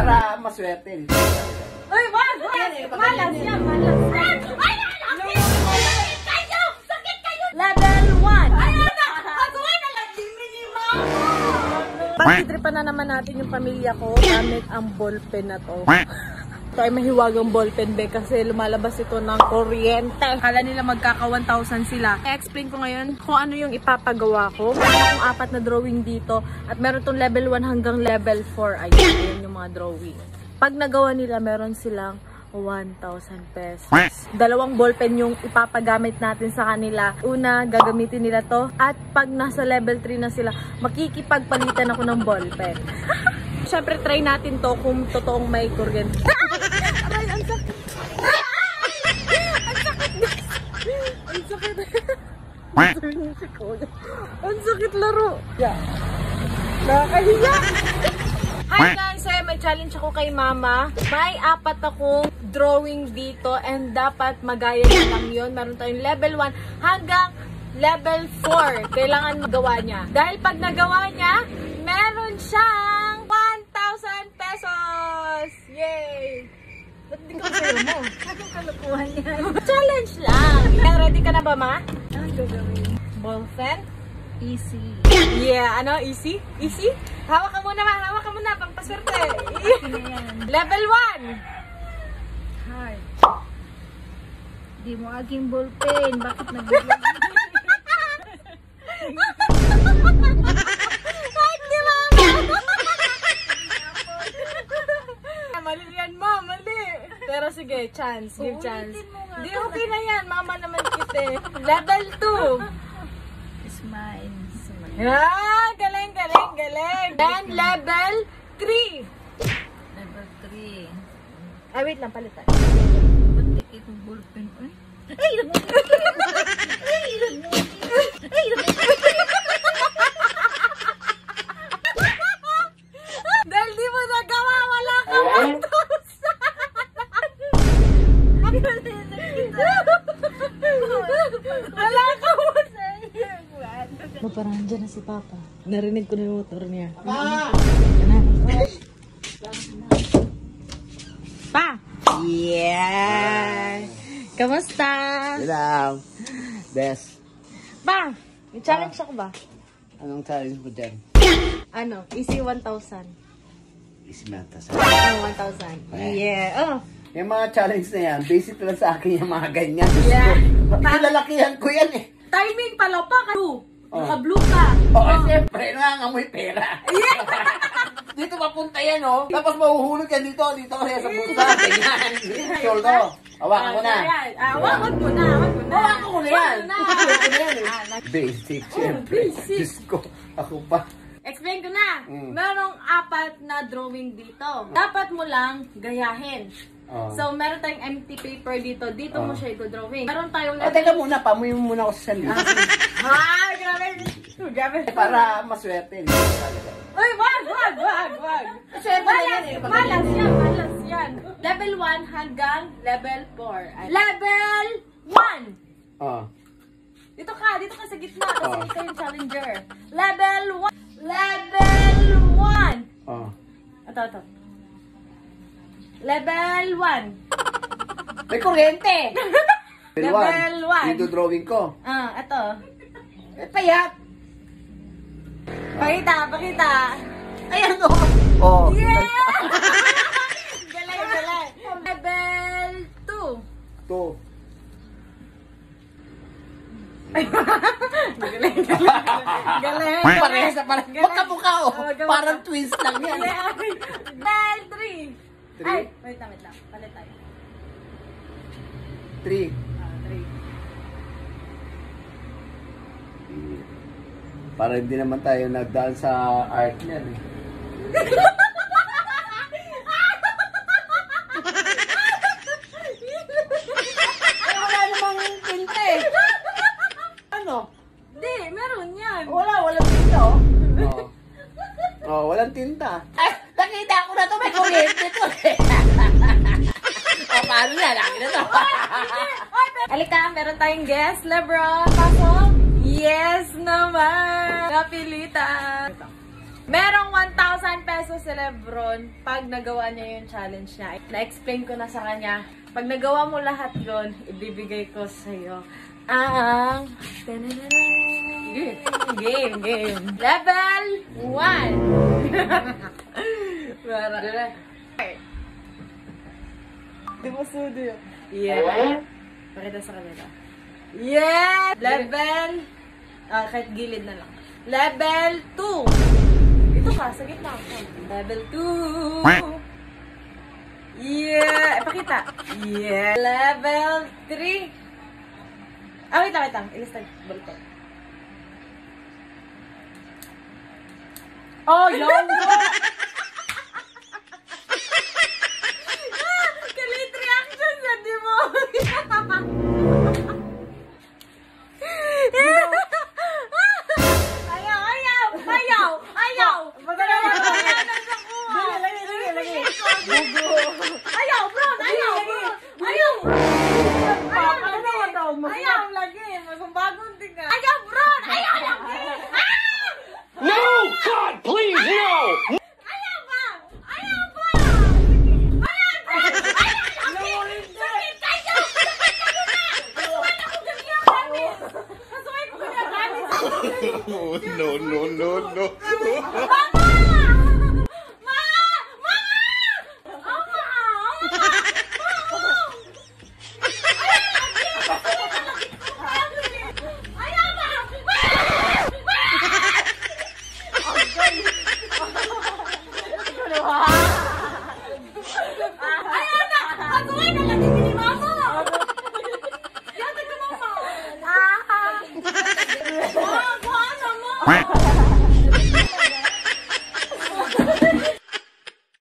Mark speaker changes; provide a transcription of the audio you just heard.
Speaker 1: para maswerte.
Speaker 2: Uy, wag! Malas yan, malas. Ay, laki! Sakit kayo! Sakit kayo! Level 1. Ay, anak! Pagawa na lang din ni Mama! Pagtitripan na naman natin yung pamilya ko gamit ang ballpen na to. Ito ay mahiwagang ballpen be kasi lumalabas ito ng kuryente. Kala nila magkaka 1,000 sila. I-explain ko ngayon kung ano yung ipapagawa ko. Meron akong 4 na drawing dito at meron tong level 1 hanggang level 4. Ayun yung mga drawing. Pag nagawa nila, meron silang 1,000 pesos. 2 ballpen yung ipapagamit natin sa kanila. Una, gagamitin nila to. At pag nasa level 3 na sila, makikipagpalitan ako ng ballpen. Siyempre, try natin to kung totoong may kuryente. Aray, ang sakit. Ang sakit, guys. Ang sakit. Ang sakit laro. Yeah. Nakakahiya. Hi guys! So, may challenge ako kay Mama. May 4 akong drawing dito and dapat magaya na lang yun. Meron tayong level 1 hanggang level 4. Kailangan magawa niya. Dahil pag nagawa niya, meron siyang 1,000 pesos! Yay! Ba't di ka kayo mo? Anong kalukuhan yan? Challenge lang! Ready ka na ba, Ma? Anong gagawin? Ballpen? Easy. Yeah, ano? Easy? Easy? Hawak ka muna, Ma. Hawak ka muna. Pagpaswerte. Level 1.
Speaker 3: Hard. Di mo aging ballpen. Bakit nag-ballpen?
Speaker 2: Hard ni Mama. Mali yan, Ma. Mali. Pero sige, chance. Give chance. Di, okay na yan. Mama naman kita. Level 2.
Speaker 3: Smile.
Speaker 2: Ah, galing, galing, galing. Then, level 3.
Speaker 3: Level 3.
Speaker 2: Ah, wait lang, palitan.
Speaker 3: Ba't tikit yung ballpen? Ay, ilang mo! Ay, ilang mo! Ay, ilang mo!
Speaker 2: Dahil di mo nagawa, wala ka 1,000. Wala ka 1,000. Parang andyan na si Papa. Narinig ko na yung motor niya. Pa! Pa! Yeah! Kamusta?
Speaker 1: Lang. Best.
Speaker 2: Pa! May challenge ako ba?
Speaker 1: Anong challenge mo dyan?
Speaker 2: Ano? Easy 1,000.
Speaker 1: Ismata sa...
Speaker 2: Oh, 1,000. Yeah. Oh.
Speaker 1: Yung mga challenge na yan, basic lang sa akin yung mga ganyan.
Speaker 2: Yeah.
Speaker 1: Lalakihan ko yan eh.
Speaker 2: Timing pala pa ka.
Speaker 1: Oh.
Speaker 2: Naka-blue ka.
Speaker 1: Oo, siyempre, nangangamoy pera.
Speaker 2: Yeah.
Speaker 1: Dito mapunta yan, oh. Tapos mahuhulog yan dito kasi sa bulsa. Ganyan. Shoulder. Hawakan ko na.
Speaker 2: Hawakan ko na.
Speaker 1: Hawakan ko na yan.
Speaker 2: Hawakan ko na.
Speaker 1: Basic, siyempre.
Speaker 2: Basic.
Speaker 1: Diyos ko. Ako pa.
Speaker 2: Explain ko na. Merong 4 na drawing dito. Dapat mo lang gayahin. So, meron tayong empty paper dito. Dito mo siya i-drawing. Meron tayong...
Speaker 1: Teka muna, pamuyin mo muna ako sa salita.
Speaker 2: Ah, grabe. Grabe.
Speaker 1: Para maswerte.
Speaker 2: Uy, wag. Malas yan. Level 1 hanggang level 4. Level 1.
Speaker 1: Oh.
Speaker 2: Dito ka sa gitna kasi ikaw yung challenger. Level 1. Level 1.
Speaker 1: Oh.
Speaker 2: Ito. Level 1.
Speaker 1: May kuryente.
Speaker 2: Level 1.
Speaker 1: Dito drawing ko.
Speaker 2: Ito.
Speaker 1: Payat.
Speaker 2: Pakita.
Speaker 1: Ayan o. Oh.
Speaker 2: Yeah! Galing. Level 2.
Speaker 1: Ito.
Speaker 2: Galing.
Speaker 1: Parehas na parang. Magkamukha o. Parang twins lang yan.
Speaker 2: Level 3. Ay, wait lang. Palit tayo.
Speaker 1: 3.
Speaker 2: 3.
Speaker 1: Para hindi naman tayo nagdaan sa art niyan eh. Wala namang tinta eh. Ano?
Speaker 2: Hindi, meron yan.
Speaker 1: Walang tinta oh. Oh, walang tinta. Ay, nakita ko na to, may kuryente to eh. Paano yan? Akin na to.
Speaker 2: Halika, meron tayong guest. Lebron, pasok. Yes naman. Napilitan. Merong 1,000 pesos si Lebron pag nagawa niya yung challenge niya. Na-explain ko na sa kanya. Pag nagawa mo lahat yon, ibibigay ko sa'yo ang... Game. Level 1. Di mo sudo yun. Yeah. Pakita sa kanila. Yeah! Level... kahit gilid na lang. Level 2. Ito ka, sa gitna ako. Level 2. Yeah! Pakita. Yeah! Level 3. Wait lang. Ilistag. Baliktad. Oh, yun! Kalit reaction sa di mo. Ayaw! Magalawa ko yan ang nakuha. Lagi. Ayaw, bro! Ayaw, lagi. Magbagong tingnan. Ayaw, bro! Ayaw, lagi!
Speaker 4: No! God, please, no!
Speaker 2: Ayaw ba? Ayaw, bro! Sakit kayo! Kasukan ako ganyan gamit! Kasukan ko ganyan gamit!
Speaker 4: No.
Speaker 2: Mama! Mama!